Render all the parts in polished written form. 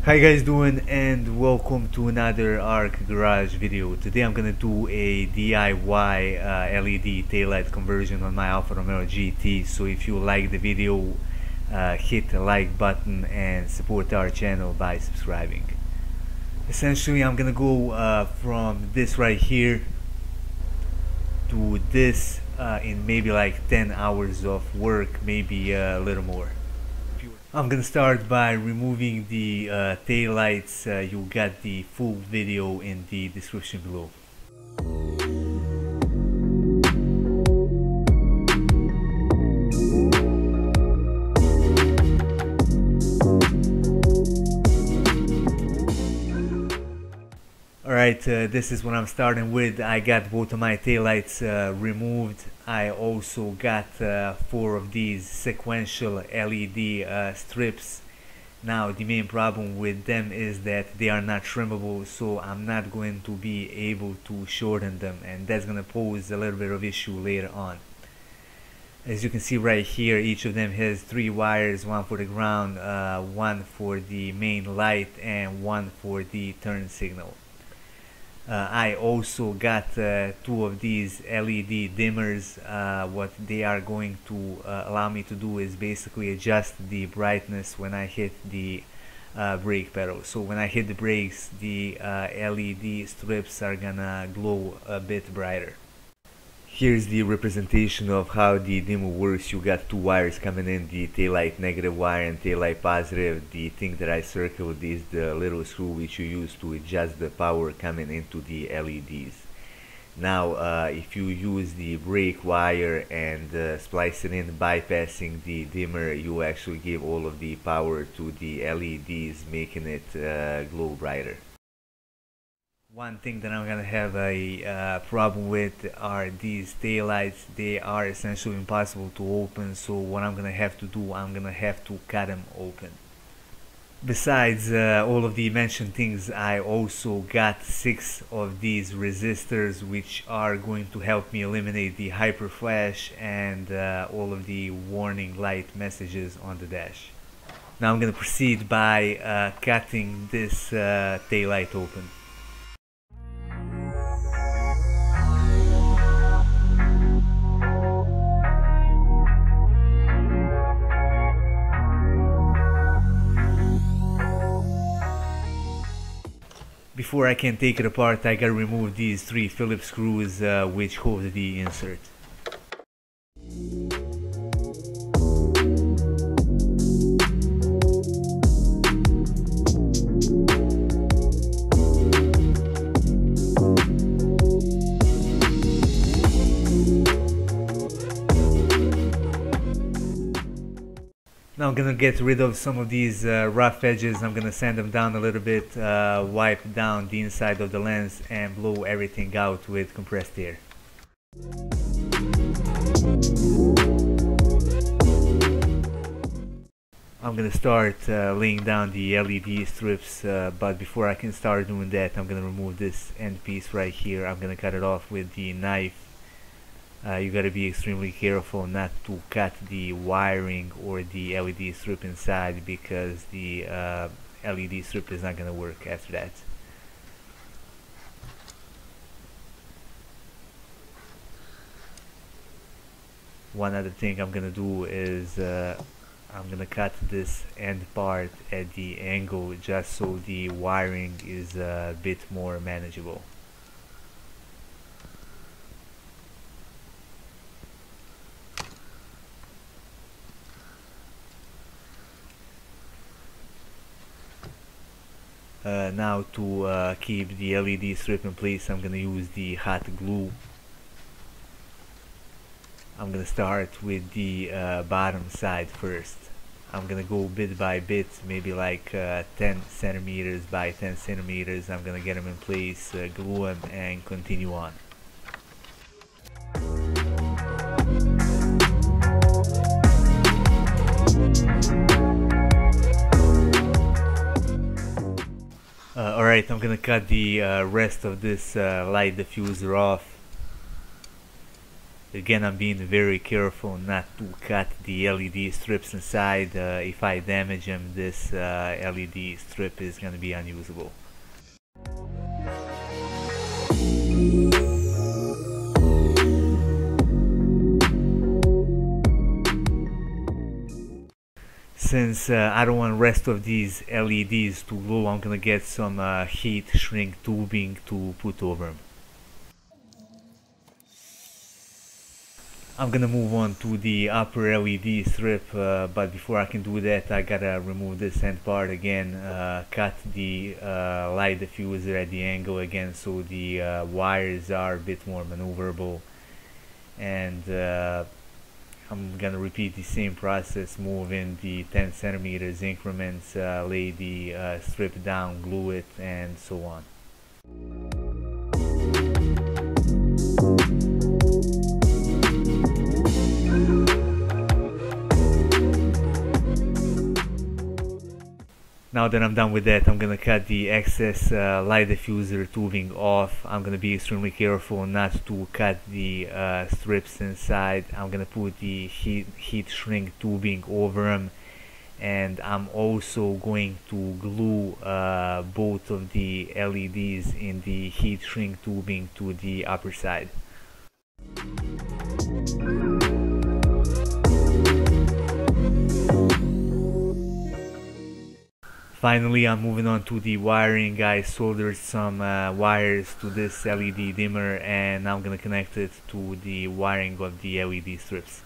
How you guys doing, and welcome to another ARC Garage video. Today I'm gonna do a DIY LED taillight conversion on my Alfa Romeo GT. So if you like the video, hit the like button and support our channel by subscribing. Essentially I'm gonna go from this right here to this in maybe like 10 hours of work, maybe a little more. I'm gonna start by removing the tail lights. You got the full video in the description below. Alright, this is what I'm starting with. I got both of my taillights removed. I also got 4 of these sequential LED strips. Now the main problem with them is that they are not trimmable, so I'm not going to be able to shorten them, and that's going to pose a little bit of issue later on. As you can see right here, each of them has 3 wires, one for the ground, one for the main light, and one for the turn signal. I also got 2 of these LED dimmers. What they are going to allow me to do is basically adjust the brightness when I hit the brake pedal. So when I hit the brakes, the LED strips are gonna glow a bit brighter. Here's the representation of how the dimmer works. You got 2 wires coming in, the taillight negative wire and taillight positive. The thing that I circled is the little screw which you use to adjust the power coming into the LEDs. Now if you use the brake wire and splice it in, bypassing the dimmer, you actually give all of the power to the LEDs, making it glow brighter. One thing that I'm gonna have a problem with are these taillights. They are essentially impossible to open, so what I'm gonna have to do, I'm gonna have to cut them open. Besides all of the mentioned things, I also got 6 of these resistors, which are going to help me eliminate the hyper flash and all of the warning light messages on the dash. Now I'm gonna proceed by cutting this taillight open. Before I can take it apart, I gotta remove these 3 Phillips screws which hold the insert. Now I'm gonna get rid of some of these rough edges. I'm gonna sand them down a little bit, wipe down the inside of the lens and blow everything out with compressed air. I'm gonna start laying down the LED strips, but before I can start doing that, I'm gonna remove this end piece right here. I'm gonna cut it off with the knife. You gotta be extremely careful not to cut the wiring or the LED strip inside, because the LED strip is not gonna work after that. One other thing I'm gonna do is I'm gonna cut this end part at the angle, just so the wiring is a bit more manageable. Now to keep the LED strip in place, I'm gonna use the hot glue. I'm gonna start with the bottom side first. I'm gonna go bit by bit, maybe like 10 centimeters by 10 centimeters. I'm gonna get them in place, glue them, and continue on. Alright, I'm gonna cut the rest of this light diffuser off. Again, I'm being very careful not to cut the LED strips inside. If I damage them, this LED strip is going to be unusable. Since I don't want the rest of these LEDs to glow, I'm gonna get some heat shrink tubing to put over them. I'm gonna move on to the upper LED strip, but before I can do that, I gotta remove this end part again, cut the light diffuser at the angle again so the wires are a bit more maneuverable, and I'm gonna repeat the same process, move in the 10 centimeters increments, lay the strip down, glue it, and so on. Now that I'm done with that, I'm gonna cut the excess light diffuser tubing off. I'm gonna be extremely careful not to cut the strips inside. I'm gonna put the heat shrink tubing over them, and I'm also going to glue both of the LEDs in the heat shrink tubing to the upper side. Finally, I'm moving on to the wiring. I soldered some wires to this LED dimmer, and I'm gonna connect it to the wiring of the LED strips.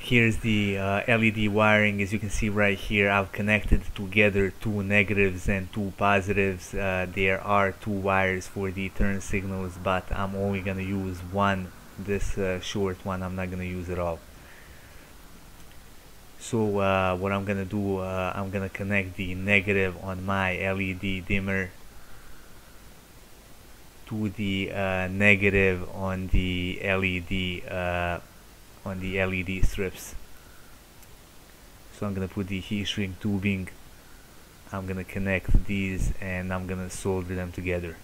Here's the LED wiring. As you can see right here, I've connected together two negatives and two positives. There are two wires for the turn signals, but I'm only gonna use one, this short one I'm not gonna use at all. So what I'm gonna do, I'm gonna connect the negative on my LED dimmer to the negative on the LED strips. So I'm gonna put the heat shrink tubing, I'm gonna connect these, and I'm gonna solder them together.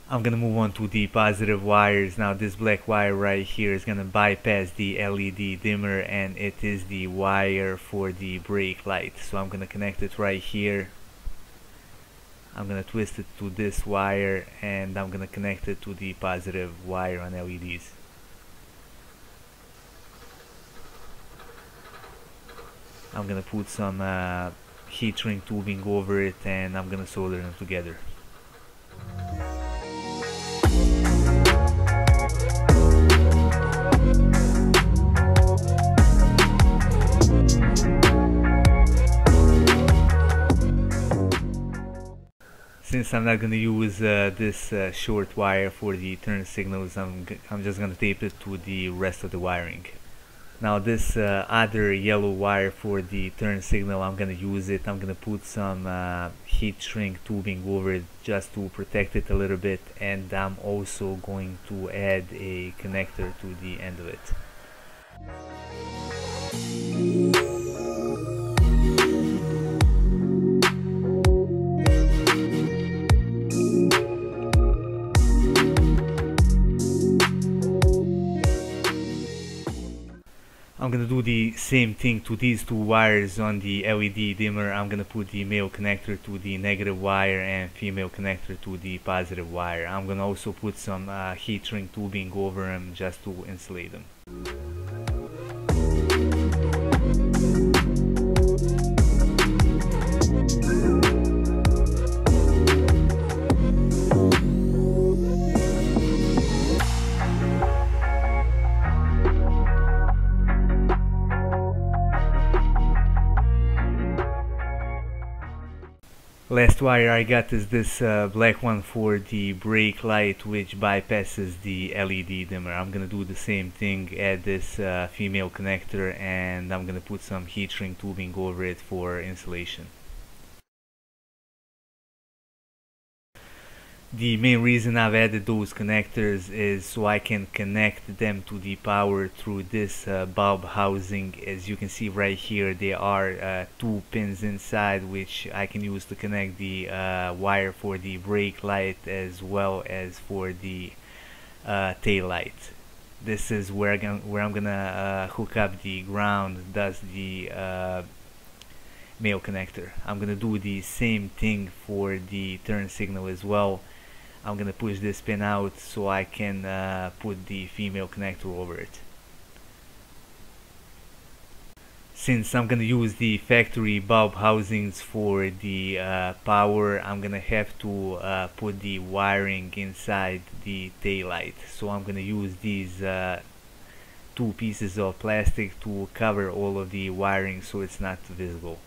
I'm gonna move on to the positive wires. Now this black wire right here is gonna bypass the LED dimmer, and it is the wire for the brake light. So I'm gonna connect it right here. I'm gonna twist it to this wire, and I'm gonna connect it to the positive wire on LEDs. I'm gonna put some heat shrink tubing over it, and I'm gonna solder them together. Since I'm not going to use this short wire for the turn signals, I'm just going to tape it to the rest of the wiring. Now this other yellow wire for the turn signal, I'm going to use it. I'm going to put some heat shrink tubing over it just to protect it a little bit, and I'm also going to add a connector to the end of it. I'm gonna do the same thing to these two wires on the LED dimmer. I'm gonna put the male connector to the negative wire and female connector to the positive wire. I'm gonna also put some heat shrink tubing over them just to insulate them. Last wire I got is this black one for the brake light, which bypasses the LED dimmer. I'm gonna do the same thing, add this female connector, and I'm gonna put some heat shrink tubing over it for insulation. The main reason I've added those connectors is so I can connect them to the power through this bulb housing. As you can see right here, there are 2 pins inside which I can use to connect the wire for the brake light as well as for the tail light. This is where I'm gonna hook up the ground, thus the male connector. I'm gonna do the same thing for the turn signal as well. I'm gonna push this pin out so I can put the female connector over it. Since I'm gonna use the factory bulb housings for the power, I'm gonna have to put the wiring inside the tail light. So I'm gonna use these 2 pieces of plastic to cover all of the wiring so it's not visible.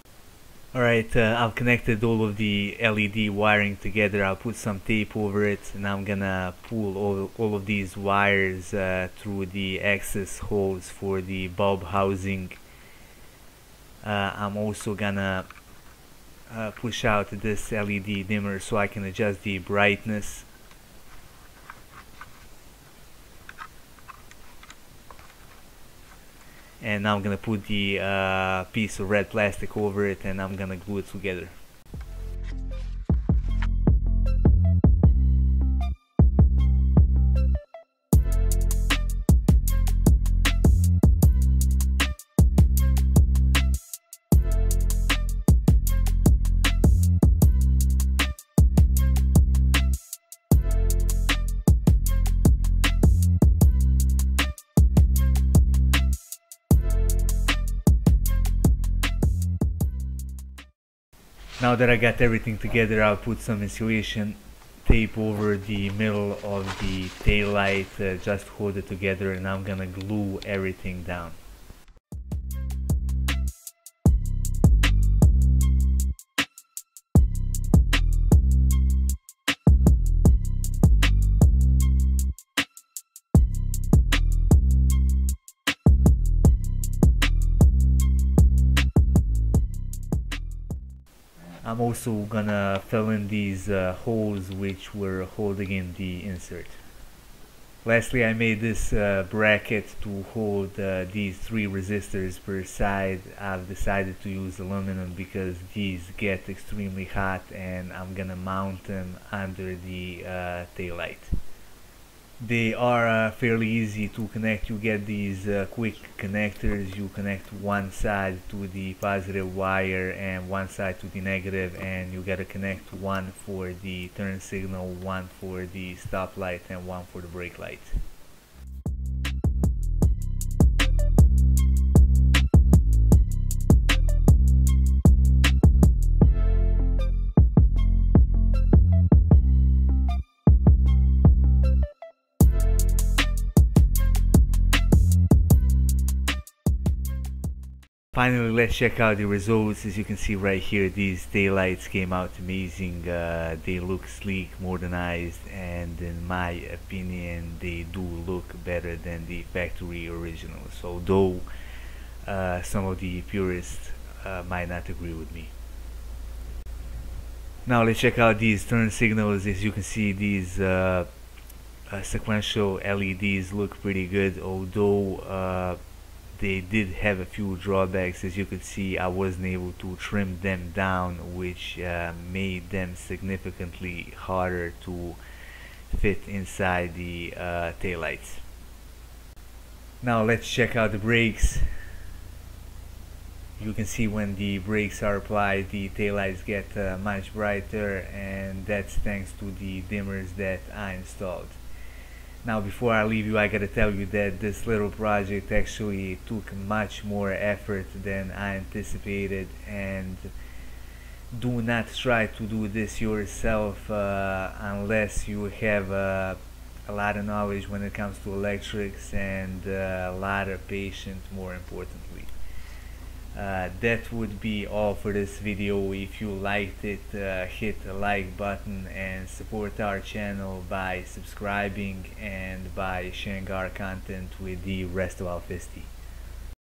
Alright, I've connected all of the LED wiring together. I'll put some tape over it, and I'm gonna pull all of these wires through the access holes for the bulb housing. I'm also gonna push out this LED dimmer so I can adjust the brightness. And now I'm gonna put the piece of red plastic over it, and I'm gonna glue it together. Now that I got everything together, I'll put some insulation tape over the middle of the tail light, just hold it together, and I'm gonna glue everything down. I'm also gonna fill in these holes which were holding in the insert. Lastly, I made this bracket to hold these 3 resistors per side. I've decided to use aluminum because these get extremely hot, and I'm gonna mount them under the tail light. They are fairly easy to connect. You get these quick connectors. You connect one side to the positive wire and one side to the negative, and you gotta connect one for the turn signal, one for the stop light, and one for the brake light. Finally, let's check out the results. As you can see right here, these taillights came out amazing. They look sleek, modernized, and in my opinion they do look better than the factory originals, although some of the purists might not agree with me. Now let's check out these turn signals. As you can see, these sequential LEDs look pretty good, although they did have a few drawbacks. As you could see, I wasn't able to trim them down, which made them significantly harder to fit inside the taillights. Now let's check out the brakes. You can see when the brakes are applied, the taillights get much brighter, and that's thanks to the dimmers that I installed. Now before I leave you, I gotta tell you that this little project actually took much more effort than I anticipated, and do not try to do this yourself unless you have a lot of knowledge when it comes to electrics, and a lot of patience, more importantly. That would be all for this video. If you liked it, hit the like button and support our channel by subscribing and by sharing our content with the rest of Alfisti.